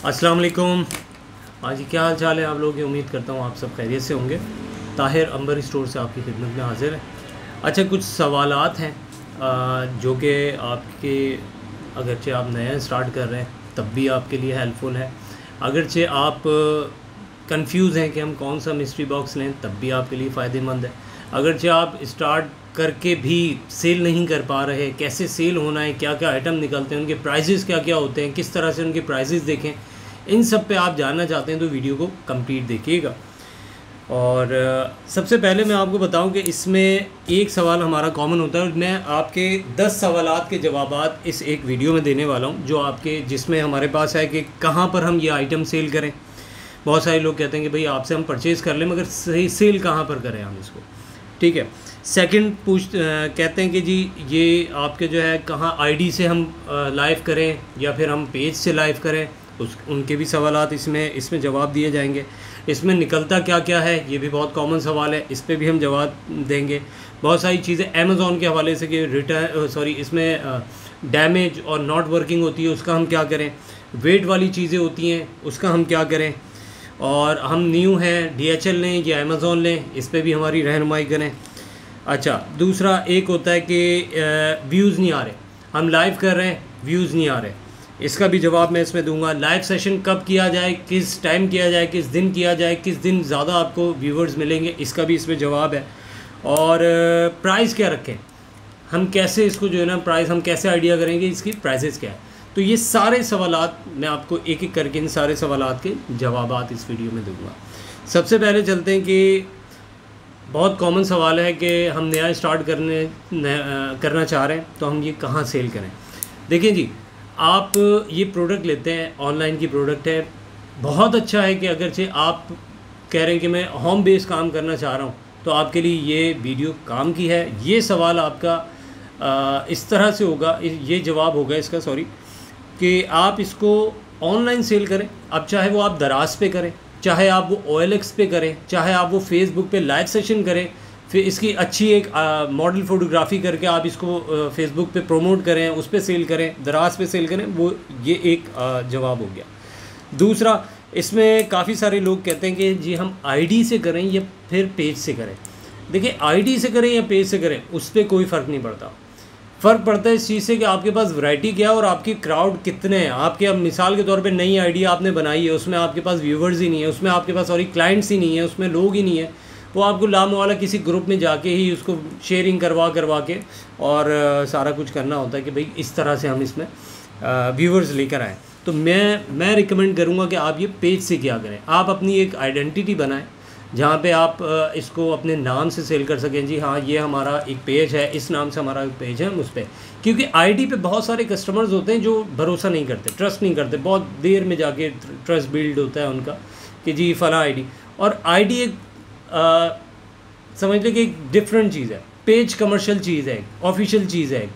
अस्सलाम वालेकुम। हाँ जी, क्या हाल चाल है आप लोगों की। उम्मीद करता हूँ आप सब खैरियत से होंगे। ताहिर अंबर स्टोर से आपकी खिदमत में हाजिर है। अच्छा, कुछ सवालात हैं जो कि आपके, अगरचे आप नया स्टार्ट कर रहे हैं तब भी आपके लिए हेल्पफुल है। अगरचे आप कंफ्यूज हैं कि हम कौन सा मिस्ट्री बॉक्स लें तब भी आपके लिए फ़ायदेमंद है। अगरचे आप स्टार्ट करके भी सेल नहीं कर पा रहे, कैसे सेल होना है, क्या क्या आइटम निकलते हैं, उनके प्राइजेस क्या क्या होते हैं, किस तरह से उनके प्राइजेस देखें, इन सब पे आप जानना चाहते हैं तो वीडियो को कंप्लीट देखिएगा। और सबसे पहले मैं आपको बताऊं कि इसमें एक सवाल हमारा कॉमन होता है और मैं आपके 10 सवालात के जवाबात इस एक वीडियो में देने वाला हूं जो आपके, जिसमें हमारे पास है कि कहां पर हम ये आइटम सेल करें। बहुत सारे लोग कहते हैं कि भाई आपसे हम परचेज़ कर लें मगर सही सेल कहाँ पर करें हम इसको, ठीक है। सेकंड कहते हैं कि जी ये आपके जो है कहाँ आईडी से हम लाइव करें या फिर हम पेज से लाइव करें, उनके भी सवालात इसमें जवाब दिए जाएंगे। इसमें निकलता क्या क्या है ये भी बहुत कॉमन सवाल है, इस पर भी हम जवाब देंगे। बहुत सारी चीज़ें अमेज़ॉन के हवाले से कि इसमें डैमेज और नॉट वर्किंग होती है, उसका हम क्या करें। वेट वाली चीज़ें होती हैं, उसका हम क्या करें। और हम न्यू हैं, DHL लें या अमेज़ॉन लें, इस पर भी हमारी रहनुमाई करें। अच्छा, दूसरा एक होता है कि व्यूज़ नहीं आ रहे, हम लाइव कर रहे हैं व्यूज़ नहीं आ रहे, इसका भी जवाब मैं इसमें दूंगा। लाइव सेशन कब किया जाए, किस टाइम किया जाए, किस दिन किया जाए, किस दिन ज़्यादा आपको व्यूवर्स मिलेंगे, इसका भी इसमें जवाब है। और प्राइस क्या रखें, हम कैसे इसको जो है ना प्राइस हम कैसे आइडिया करेंगे इसकी प्राइसेस क्या है। तो ये सारे सवालात मैं आपको एक एक करके इन सारे सवालात के जवाबात इस वीडियो में दूंगा। सबसे पहले चलते हैं कि बहुत कॉमन सवाल है कि हम नया स्टार्ट करना चाह रहे हैं तो हम ये कहाँ सेल करें। देखिए जी, आप ये प्रोडक्ट लेते हैं, ऑनलाइन की प्रोडक्ट है, बहुत अच्छा है कि अगरचे आप कह रहे हैं कि मैं होम बेस काम करना चाह रहा हूँ तो आपके लिए ये वीडियो काम की है। ये सवाल आपका इस तरह से होगा, ये जवाब होगा इसका, सॉरी, कि आप इसको ऑनलाइन सेल करें। अब चाहे वो आप दराज पे करें, चाहे आप वो OLX पे करें, चाहे आप वो फेसबुक पे लाइव सेशन करें, फिर इसकी अच्छी एक मॉडल फ़ोटोग्राफी करके आप इसको फेसबुक पे प्रमोट करें, उस पे सेल करें, दराज पे सेल करें, वो ये एक जवाब हो गया। दूसरा, इसमें काफ़ी सारे लोग कहते हैं कि जी हम आईडी से करें या फिर पेज से करें। देखिए, आईडी से करें या पेज से करें उस पर कोई फ़र्क नहीं पड़ता। फ़र्क पड़ता है इस चीज़ से कि आपके पास वैरायटी क्या है और आपकी क्राउड कितने हैं। आपके, अब मिसाल के तौर पे नई आईडी आपने बनाई है, उसमें आपके पास व्यूवर्स ही नहीं है, उसमें आपके पास क्लाइंट्स ही नहीं है, उसमें लोग ही नहीं है, वो आपको लामवाला किसी ग्रुप में जाके ही उसको शेयरिंग करवा के और सारा कुछ करना होता है कि भाई इस तरह से हम इसमें व्यूवर्स लेकर आएँ। तो मैं रिकमेंड करूँगा कि आप ये पेज से क्या करें। आप अपनी एक आइडेंटिटी बनाएं जहाँ पे आप इसको अपने नाम से सेल कर सकें। जी हाँ, ये हमारा एक पेज है, इस नाम से हमारा एक पेज है, हम उस पर, क्योंकि आईडी पे बहुत सारे कस्टमर्स होते हैं जो भरोसा नहीं करते, ट्रस्ट नहीं करते, बहुत देर में जाके ट्रस्ट बिल्ड होता है उनका कि जी फ़लाँ आईडी। और आईडी एक समझ लें कि एक डिफरेंट चीज़ है, पेज कमर्शियल चीज़ है, ऑफिशियल चीज़ है।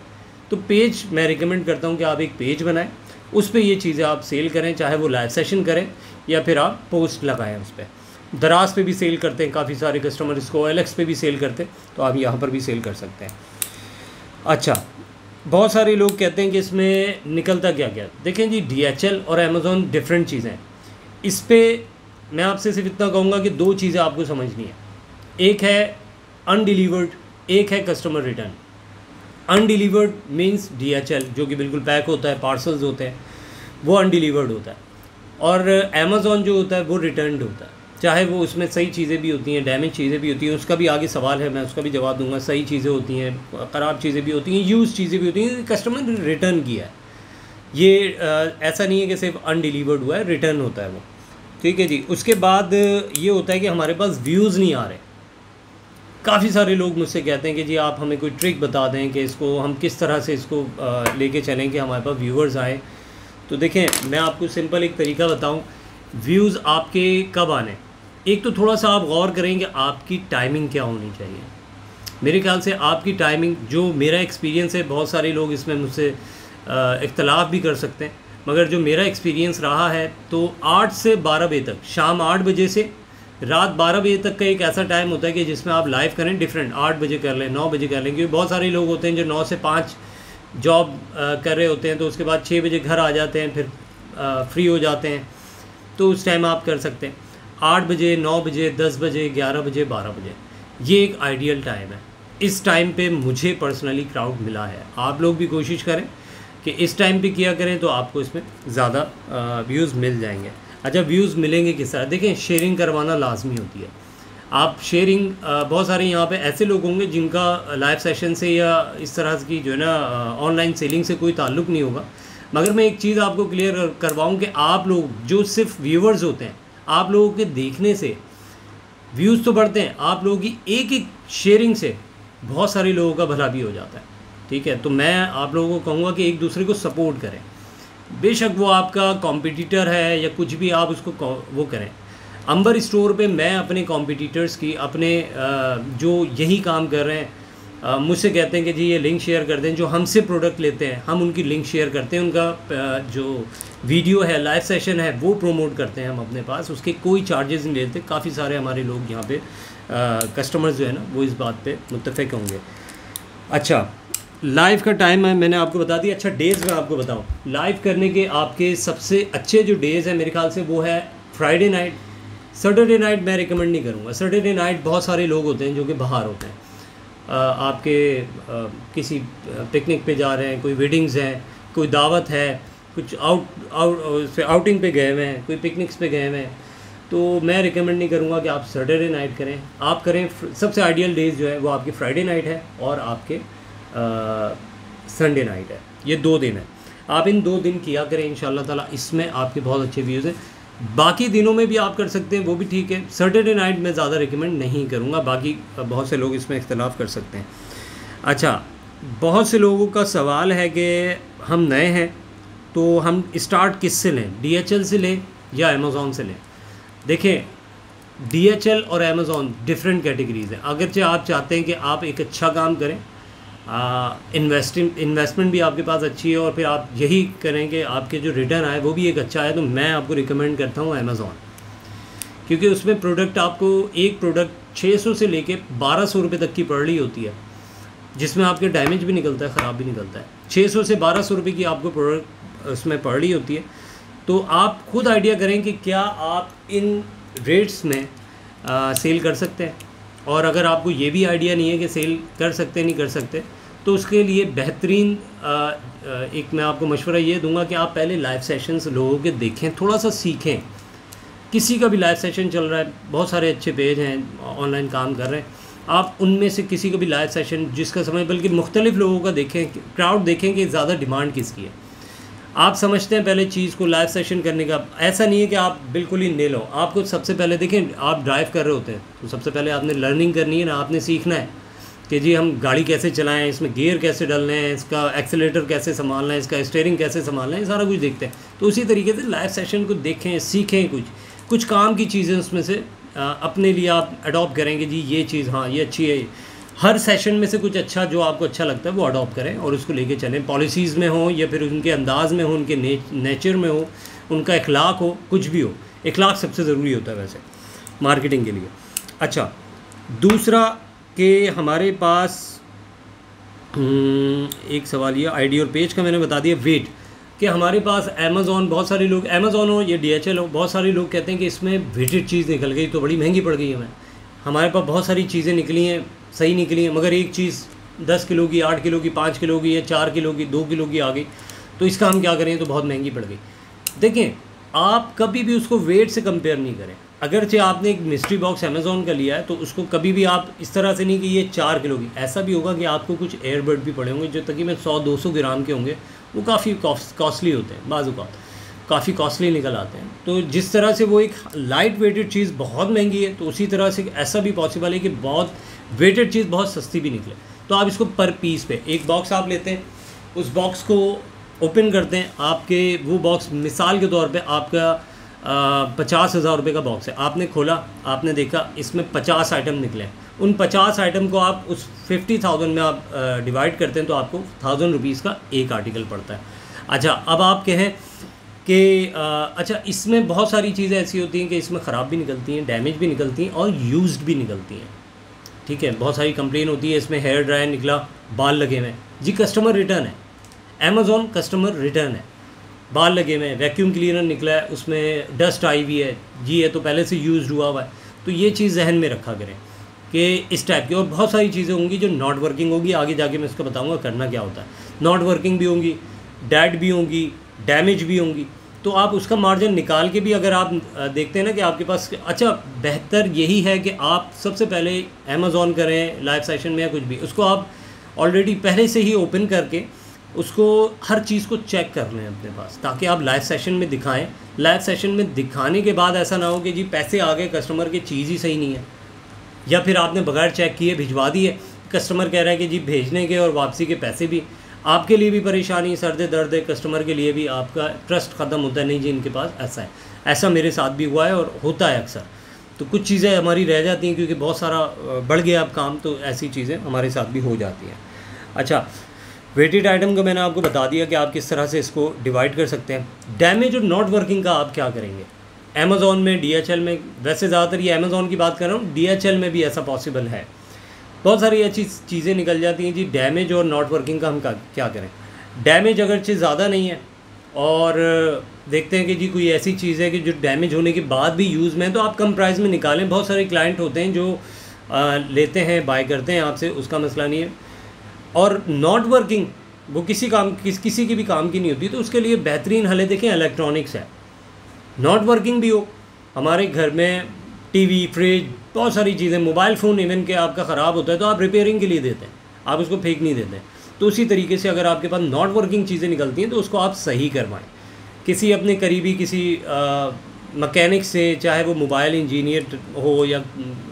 तो पेज मैं रिकमेंड करता हूँ कि आप एक पेज बनाएं, उस पर ये चीज़ें आप सेल करें, चाहे वो लाइव सेशन करें या फिर आप पोस्ट लगाएं उस पर। दराज पे भी सेल करते हैं काफ़ी सारे कस्टमर, इसको OLX पे भी सेल करते हैं, तो आप यहाँ पर भी सेल कर सकते हैं। अच्छा, बहुत सारे लोग कहते हैं कि इसमें निकलता क्या क्या। देखें जी, DHL और अमेज़ॉन डिफरेंट चीज़ें हैं। इस पर मैं आपसे सिर्फ इतना कहूँगा कि दो चीज़ें आपको समझनी है, एक है अनडिलीवर्ड, एक है customer return. Undelivered means DHL जो कि बिल्कुल पैक होता है, पार्सल्स होते हैं, वो अनडिलीवर्ड होता है। और अमेज़ॉन जो होता है वो रिटर्नड होता है, चाहे वो उसमें सही चीज़ें भी होती हैं, डैमेज चीज़ें भी होती हैं, उसका भी आगे सवाल है, मैं उसका भी जवाब दूंगा। सही चीज़ें होती हैं, ख़राब चीज़ें भी होती हैं, यूज़ चीज़ें भी होती हैं, कस्टमर ने रिटर्न किया है। ये ऐसा नहीं है कि सिर्फ अनडिलीवर्ड हुआ है, रिटर्न होता है वो, ठीक है जी। उसके बाद ये होता है कि हमारे पास व्यूज़ नहीं आ रहे। काफ़ी सारे लोग मुझसे कहते हैं कि जी आप हमें कोई ट्रिक बता दें कि इसको हम किस तरह से इसको लेके चलें कि हमारे पास व्यूवर्स आए। तो देखें, मैं आपको सिंपल एक तरीका बताऊँ व्यूज़ आपके कब आने। एक तो थोड़ा सा आप गौर करें कि आपकी टाइमिंग क्या होनी चाहिए। मेरे ख्याल से आपकी टाइमिंग, जो मेरा एक्सपीरियंस है, बहुत सारे लोग इसमें मुझसे इख्तलाफ भी कर सकते हैं, मगर जो मेरा एक्सपीरियंस रहा है तो 8 से 12 बजे तक, शाम 8 बजे से रात 12 बजे तक का एक ऐसा टाइम होता है कि जिसमें आप लाइव करें। डिफरेंट 8 बजे कर लें, 9 बजे कर लें, क्योंकि बहुत सारे लोग होते हैं जो 9 से 5 जॉब कर रहे होते हैं, तो उसके बाद 6 बजे घर आ जाते हैं, फिर फ्री हो जाते हैं। तो उस टाइम आप कर सकते हैं। 8 बजे, 9 बजे, 10 बजे, 11 बजे, 12 बजे, ये एक आइडियल टाइम है। इस टाइम पे मुझे पर्सनली क्राउड मिला है। आप लोग भी कोशिश करें कि इस टाइम पे किया करें, तो आपको इसमें ज़्यादा व्यूज़ मिल जाएंगे। अच्छा, व्यूज़ मिलेंगे किस तरह? देखें, शेयरिंग करवाना लाजमी होती है। आप शेयरिंग, बहुत सारे यहाँ पे ऐसे लोग होंगे जिनका लाइव सेशन से या इस तरह की जो है ना ऑनलाइन सेलिंग से कोई ताल्लुक़ नहीं होगा, मगर मैं एक चीज़ आपको क्लियर करवाऊँ कि आप लोग जो सिर्फ व्यूवर्स होते हैं, आप लोगों के देखने से व्यूज़ तो बढ़ते हैं, आप लोगों की एक एक शेयरिंग से बहुत सारे लोगों का भला भी हो जाता है। ठीक है, तो मैं आप लोगों को कहूँगा कि एक दूसरे को सपोर्ट करें, बेशक वो आपका कॉम्पिटिटर है या कुछ भी, आप उसको वो करें। अंबर स्टोर पे मैं अपने कॉम्पिटिटर्स की, अपने जो यही काम कर रहे हैं, मुझसे कहते हैं कि जी ये लिंक शेयर कर दें, जो हमसे प्रोडक्ट लेते हैं हम उनकी लिंक शेयर करते हैं, उनका जो वीडियो है, लाइव सेशन है, वो प्रमोट करते हैं हम अपने पास, उसके कोई चार्जेस नहीं लेते। काफ़ी सारे हमारे लोग यहाँ पे कस्टमर्स जो है ना वो इस बात पे मुत्तफ़िक होंगे। अच्छा, लाइव का टाइम है मैंने आपको बता दिया। अच्छा, डेज़ मैं आपको बताऊँ लाइव करने के आपके सबसे अच्छे जो डेज़ हैं मेरे ख्याल से वो है फ्राइडे नाइट। सैटरडे नाइट मैं रिकमेंड नहीं करूँगा। सैटरडे नाइट बहुत सारे लोग होते हैं जो कि बाहर होते हैं, आपके किसी पिकनिक पे जा रहे हैं, कोई वेडिंग्स हैं, कोई दावत है, कुछ आउटिंग पे गए हुए हैं, कोई पिकनिक्स पे गए हुए हैं, तो मैं रिकमेंड नहीं करूँगा कि आप सैटरडे नाइट करें। आप करें, सबसे आइडियल डेज़ जो है वो आपकी फ्राइडे नाइट है और आपके संडे नाइट है। ये 2 दिन है, आप इन 2 दिन किया करें इंशाल्लाह ताला, इसमें आपके बहुत अच्छे व्यूज़ हैं। बाकी दिनों में भी आप कर सकते हैं, वो भी ठीक है। सैटरडे नाइट में ज़्यादा रिकमेंड नहीं करूँगा, बाकी बहुत से लोग इसमें इख्तलाफ कर सकते हैं। अच्छा, बहुत से लोगों का सवाल है कि हम नए हैं तो हम स्टार्ट किस से लें, DHL से लें या अमेज़ॉन से लें? देखें, DHL और अमेज़ॉन डिफरेंट कैटेगरीज़ हैं। अगरचे आप चाहते हैं कि आप एक अच्छा काम करें, इन्वेस्टमेंट भी आपके पास अच्छी है और फिर आप यही करें कि आपके जो रिटर्न आए वो भी एक अच्छा है, तो मैं आपको रिकमेंड करता हूँ अमेज़ॉन, क्योंकि उसमें प्रोडक्ट आपको एक प्रोडक्ट 600 से लेके 1200 रुपये तक की पड़ रही होती है, जिसमें आपके डैमेज भी निकलता है, ख़राब भी निकलता है। 600 से 1200 रुपये की आपको प्रोडक्ट उसमें पड़ रही होती है। तो आप खुद आइडिया करें कि क्या आप इन रेट्स में सेल कर सकते हैं, और अगर आपको ये भी आइडिया नहीं है कि सेल कर सकते नहीं कर सकते, तो उसके लिए बेहतरीन एक मैं आपको मशवरा ये दूंगा कि आप पहले लाइव सेशंस लोगों के देखें, थोड़ा सा सीखें। किसी का भी लाइव सेशन चल रहा है, बहुत सारे अच्छे पेज हैं ऑनलाइन काम कर रहे हैं, आप उनमें से किसी का भी लाइव सेशन जिसका समय, बल्कि मुख्तलिफ लोगों का देखें, क्राउड देखें कि ज़्यादा डिमांड किसकी है। आप समझते हैं पहले चीज़ को लाइव सेशन करने का, ऐसा नहीं है कि आप बिल्कुल ही नेल हो। आपको सबसे पहले देखें, आप ड्राइव कर रहे होते हैं तो सबसे पहले आपने लर्निंग करनी है ना, आपने सीखना है कि जी हम गाड़ी कैसे चलाएं, इसमें गियर कैसे डालने हैं, इसका एक्सेलेटर कैसे संभालना है, इसका स्टीयरिंग कैसे संभालना है, सारा कुछ देखते हैं। तो उसी तरीके से लाइव सेशन को देखें, सीखें, कुछ काम की चीज़ें उसमें से अपने लिए आप अडॉप्ट करेंगे। जी ये चीज़ हाँ ये अच्छी है, हर सेशन में से कुछ अच्छा जो आपको अच्छा लगता है वो अडॉप्ट करें और उसको लेके चलें। पॉलिसीज़ में हो या फिर उनके अंदाज़ में हो, उनके नेचर में हो, उनका इखलाक हो, कुछ भी हो। इखलाक सबसे ज़रूरी होता है वैसे मार्केटिंग के लिए। अच्छा, दूसरा कि हमारे पास एक सवाल ये आईडी और पेज का मैंने बता दिया। वेट कि हमारे पास अमेज़ॉन, बहुत सारे लोग अमेज़ॉन हो या DHL हो, बहुत सारे लोग कहते हैं कि इसमें वेटेड चीज़ निकल गई तो बड़ी महंगी पड़ गई हमें। हमारे पास बहुत सारी चीज़ें निकली हैं, सही निकली हैं, मगर एक चीज़ 10 किलो की, 8 किलो की, 5 किलो की या 4 किलो की, 2 किलो की आ गई, तो इसका हम क्या करें, तो बहुत महंगी पड़ गई। देखें, आप कभी भी उसको वेट से कंपेयर नहीं करें। अगरचे आपने एक मिस्ट्री बॉक्स अमेज़ॉन का लिया है तो उसको कभी भी आप इस तरह से नहीं कि ये 4 किलो की, ऐसा भी होगा कि आपको कुछ एयरबड भी पड़े होंगे जो तकरीबन 100-200 ग्राम के होंगे, वो काफ़ी कॉस्टली होते हैं, बाज़ औक़ात काफ़ी कॉस्टली निकल आते हैं। तो जिस तरह से वो एक लाइट वेटेड चीज़ बहुत महंगी है, तो उसी तरह से ऐसा भी पॉसिबल है कि बहुत वेटेड चीज़ बहुत सस्ती भी निकले। तो आप इसको पर पीस पे एक बॉक्स आप लेते हैं, उस बॉक्स को ओपन करते हैं, आपके वो बॉक्स मिसाल के तौर पे आपका 50,000 रुपये का बॉक्स है, आपने खोला, आपने देखा इसमें 50 आइटम निकले। उन 50 आइटम को आप उस 50,000 में आप डिवाइड करते हैं तो आपको 1000 रुपीज़ का एक आर्टिकल पड़ता है। अच्छा, अब आप कहें कि अच्छा इसमें बहुत सारी चीज़ें ऐसी होती हैं कि इसमें ख़राब भी निकलती हैं, डैमेज भी निकलती हैं और यूज्ड भी निकलती हैं। ठीक है, बहुत सारी कंप्लेन होती है इसमें हेयर ड्रायर निकला, बाल लगे हुए। जी कस्टमर रिटर्न है, अमेज़ॉन कस्टमर रिटर्न है। बाल लगे हुए हैं, वैक्यूम क्लीनर निकला है उसमें डस्ट आई हुई है जी, ये तो पहले से यूज़ हुआ हुआ है। तो ये चीज़ जहन में रखा करें कि इस टाइप की। और बहुत सारी चीज़ें होंगी जो नॉट वर्किंग होगी, आगे जाके मैं इसको बताऊँगा करना क्या होता है। नॉट वर्किंग भी होंगी, डेड भी होंगी, डैमेज भी होंगी। तो आप उसका मार्जिन निकाल के भी अगर आप देखते हैं ना कि आपके पास, अच्छा बेहतर यही है कि आप सबसे पहले अमेज़ॉन करें लाइव सेशन में या कुछ भी, उसको आप ऑलरेडी पहले से ही ओपन करके उसको हर चीज़ को चेक कर लें अपने पास, ताकि आप लाइव सेशन में दिखाएं। लाइव सेशन में दिखाने के बाद ऐसा ना हो कि जी पैसे आ गए, कस्टमर की चीज़ ही सही नहीं है, या फिर आपने बगैर चेक किए भिजवा दिए, कस्टमर कह रहा है कि जी भेजने के और वापसी के पैसे भी, आपके लिए भी परेशानी, सर्द दर्द है, कस्टमर के लिए भी आपका ट्रस्ट ख़त्म होता है, नहीं जी इनके पास ऐसा है। ऐसा मेरे साथ भी हुआ है और होता है अक्सर। तो कुछ चीज़ें हमारी रह जाती हैं क्योंकि बहुत सारा बढ़ गया अब काम, तो ऐसी चीज़ें हमारे साथ भी हो जाती हैं। अच्छा, वेटेड आइटम को मैंने आपको बता दिया कि आप किस तरह से इसको डिवाइड कर सकते हैं। डैमेज और नॉट वर्किंग का आप क्या करेंगे? अमेज़ॉन में, DHL में, वैसे ज़्यादातर ये अमेज़ॉन की बात कर रहा हूँ, DHL में भी ऐसा पॉसिबल है। बहुत सारी अच्छी चीज़ें निकल जाती हैं जी। डैमेज और नॉट वर्किंग का हम क्या करें? डैमेज अगरचे ज़्यादा नहीं है और देखते हैं कि जी कोई ऐसी चीज़ है कि जो डैमेज होने के बाद भी यूज़ में है, तो आप कम प्राइस में निकालें। बहुत सारे क्लाइंट होते हैं जो लेते हैं, बाय करते हैं आपसे, उसका मसला नहीं है। और नॉट वर्किंग वो किसी की भी काम की नहीं होती, तो उसके लिए बेहतरीन हल है, देखें इलेक्ट्रॉनिक्स है। नॉट वर्किंग भी हो, हमारे घर में टीवी, फ्रिज, बहुत सारी चीज़ें, मोबाइल फ़ोन इवन के आपका ख़राब होता है तो आप रिपेयरिंग के लिए देते हैं, आप उसको फेंक नहीं देते। तो उसी तरीके से अगर आपके पास नॉट वर्किंग चीज़ें निकलती हैं तो उसको आप सही करवाएं किसी अपने करीबी किसी मैकेनिक से, चाहे वो मोबाइल इंजीनियर हो या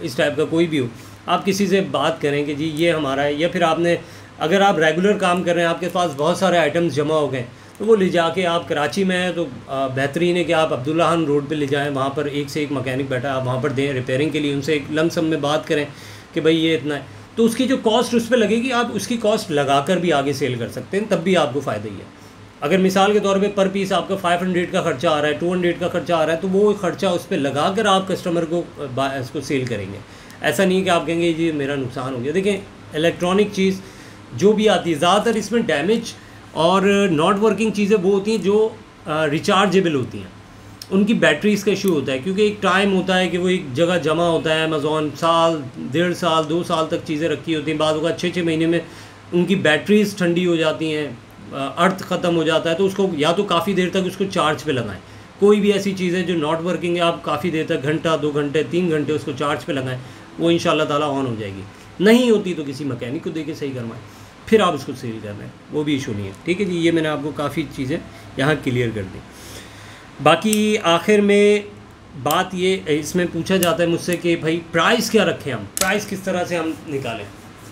इस टाइप का कोई भी हो, आप किसी से बात करें कि जी ये हमारा है। या फिर आपने, अगर आप रेगुलर काम कर रहे हैं, आपके पास बहुत सारे आइटम्स जमा हो गए, तो वो ले जाके, आप कराची में हैं तो बेहतरीन है कि आप अब्दुल्ला खान रोड पे ले जाएं, वहाँ पर एक से एक मैकेनिक बैठा है, आप वहाँ पर दें रिपेयरिंग के लिए, उनसे एक लमसम में बात करें कि भाई ये इतना है, तो उसकी जो कॉस्ट उस पर लगेगी, आप उसकी कॉस्ट लगा कर भी आगे सेल कर सकते हैं, तब भी आपको फ़ायदा ही है। अगर मिसाल के तौर पे पर पीस आपका 500 का खर्चा आ रहा है, 200 का खर्चा आ रहा है, तो वो खर्चा उस पर लगा कर आप कस्टमर को इसको सेल करेंगे। ऐसा नहीं कि आप कहेंगे जी मेरा नुकसान हो गया। देखें इलेक्ट्रॉनिक चीज़ जो भी आती है, ज़्यादातर इसमें डैमेज और नॉट वर्किंग चीज़ें वो होती हैं जो रिचार्जेबल होती हैं, उनकी बैटरीज़ का इशू होता है, क्योंकि एक टाइम होता है कि वो एक जगह जमा होता है। अमेज़ॉन साल, 1.5 साल, 2 साल तक चीज़ें रखी होती हैं, बाद होगा 6-6 महीने में उनकी बैटरीज़ ठंडी हो जाती हैं, अर्थ ख़त्म हो जाता है, तो उसको या तो काफ़ी देर तक उसको चार्ज पे लगाएं। कोई भी ऐसी चीज़ है जो नॉट वर्किंग है, आप काफ़ी देर तक, घंटा, 2 घंटे, 3 घंटे उसको चार्ज पे लगाएं, वो इंशाल्लाह ताला ऑन हो जाएगी। नहीं होती तो किसी मैकेनिक को देके सही करवाएं, फिर आप उसको सेल कर रहे हैं, वो भी इशू नहीं है। ठीक है जी, ये मैंने आपको काफ़ी चीज़ें यहाँ क्लियर कर दी। बाकी आखिर में बात ये, इसमें पूछा जाता है मुझसे कि भाई प्राइस क्या रखें, हम प्राइस किस तरह से हम निकालें।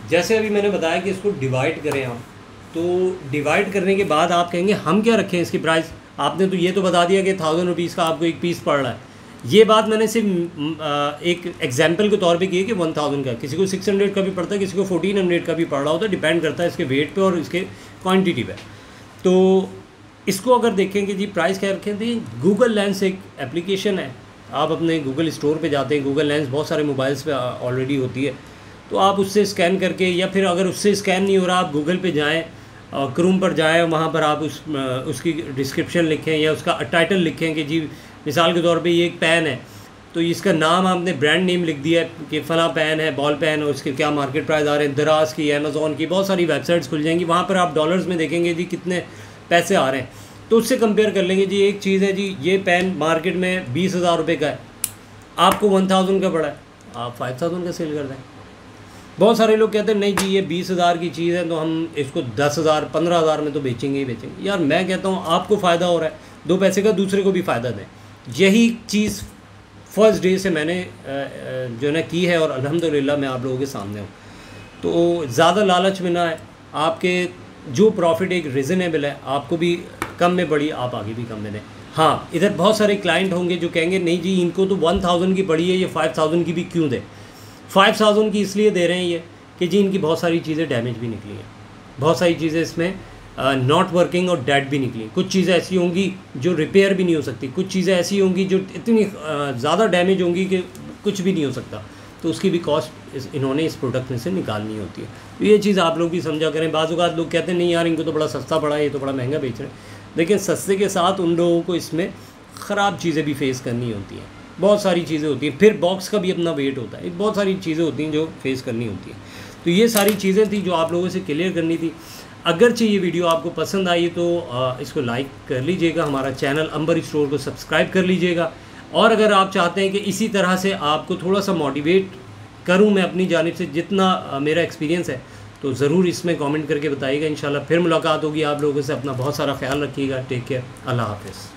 जैसे अभी मैंने बताया कि इसको डिवाइड करें हम, तो डिवाइड करने के बाद आप कहेंगे हम क्या रखें इसकी प्राइस। आपने तो ये तो बता दिया कि 1000 रुपीज़ का आपको एक पीस पड़ रहा है। ये बात मैंने सिर्फ एक एग्जांपल के तौर पे की है कि 1000 का, किसी को 600 का भी पड़ता है, किसी को 1400 का भी पड़ रहा होता है, डिपेंड करता है इसके वेट पे और इसके क्वांटिटी पे। तो इसको अगर देखें कि जी प्राइस क्या रखें, तो गूगल लेंस एक एप्लीकेशन है, आप अपने गूगल स्टोर पे जाते हैं, गूगल लेंस बहुत सारे मोबाइल्स पे ऑलरेडी होती है, तो आप उससे स्कैन करके, या फिर अगर उससे स्कैन नहीं हो रहा, आप गूगल पे जाएँ, क्रोम पर जाएँ, वहाँ पर आप उसकी डिस्क्रिप्शन लिखें या उसका टाइटल लिखें कि जी मिसाल के तौर पे ये एक पेन है, तो इसका नाम आपने ब्रांड नेम लिख दिया है कि फ़ला पेन है, बॉल पेन, और उसके क्या मार्केट प्राइस आ रहे हैं। दराज की, अमेज़ॉन की, बहुत सारी वेबसाइट्स खुल जाएंगी, वहाँ पर आप डॉलर्स में देखेंगे जी कितने पैसे आ रहे हैं, तो उससे कंपेयर कर लेंगे। जी एक चीज़ है जी, ये पेन मार्केट में 20,000 रुपये का है, आपको 1000 का पड़ा है, आप 5000 का सेल कर दें। बहुत सारे लोग कहते हैं नहीं जी ये 20,000 की चीज़ है तो हम इसको 10,000, 15,000 में तो बेचेंगे ही बेचेंगे। यार मैं कहता हूँ आपको फ़ायदा हो रहा है, 2 पैसे का दूसरे को भी फ़ायदा दें। यही चीज़ फर्स्ट डे से मैंने जो है की है, और अल्हम्दुलिल्लाह मैं आप लोगों के सामने हूँ। तो ज़्यादा लालच में ना है, आपके जो प्रॉफिट एक रीज़नेबल है, आपको भी कम में बढ़ी, आप आगे भी कम में दें। हाँ, इधर बहुत सारे क्लाइंट होंगे जो कहेंगे नहीं जी इनको तो 1000 की पड़ी है, ये 5000 की भी क्यों दें। 5000 की इसलिए दे रहे हैं ये कि जी इनकी बहुत सारी चीज़ें डैमेज भी निकली हैं, बहुत सारी चीज़ें इसमें नॉट वर्किंग और डेड भी निकली। कुछ चीज़ें ऐसी होंगी जो रिपेयर भी नहीं हो सकती, कुछ चीज़ें ऐसी होंगी जो इतनी ज़्यादा डैमेज होंगी कि कुछ भी नहीं हो सकता, तो उसकी भी कॉस्ट इन्होंने इस प्रोडक्ट में से निकालनी होती है। तो ये चीज़ आप लोग भी समझा करें। बाज़ औक़ात लोग कहते हैं नहीं यार इनको तो बड़ा सस्ता पड़ा है, ये तो बड़ा महंगा बेच रहे हैं। लेकिन सस्ते के साथ उन लोगों को इसमें ख़राब चीज़ें भी फेस करनी होती हैं, बहुत सारी चीज़ें होती हैं, फिर बॉक्स का भी अपना वेट होता है, बहुत सारी चीज़ें होती हैं जो फेस करनी होती हैं। तो ये सारी चीज़ें थी जो आप लोगों से क्लियर करनी थी। अगरचे ये वीडियो आपको पसंद आई तो इसको लाइक कर लीजिएगा, हमारा चैनल अंबर स्टोर को सब्सक्राइब कर लीजिएगा। और अगर आप चाहते हैं कि इसी तरह से आपको थोड़ा सा मोटिवेट करूं मैं अपनी जानिब से, जितना मेरा एक्सपीरियंस है, तो ज़रूर इसमें कमेंट करके बताइएगा। इंशाल्लाह फिर मुलाकात होगी आप लोगों से। अपना बहुत सारा ख्याल रखिएगा। Take care. अल्लाह हाफ़िज़।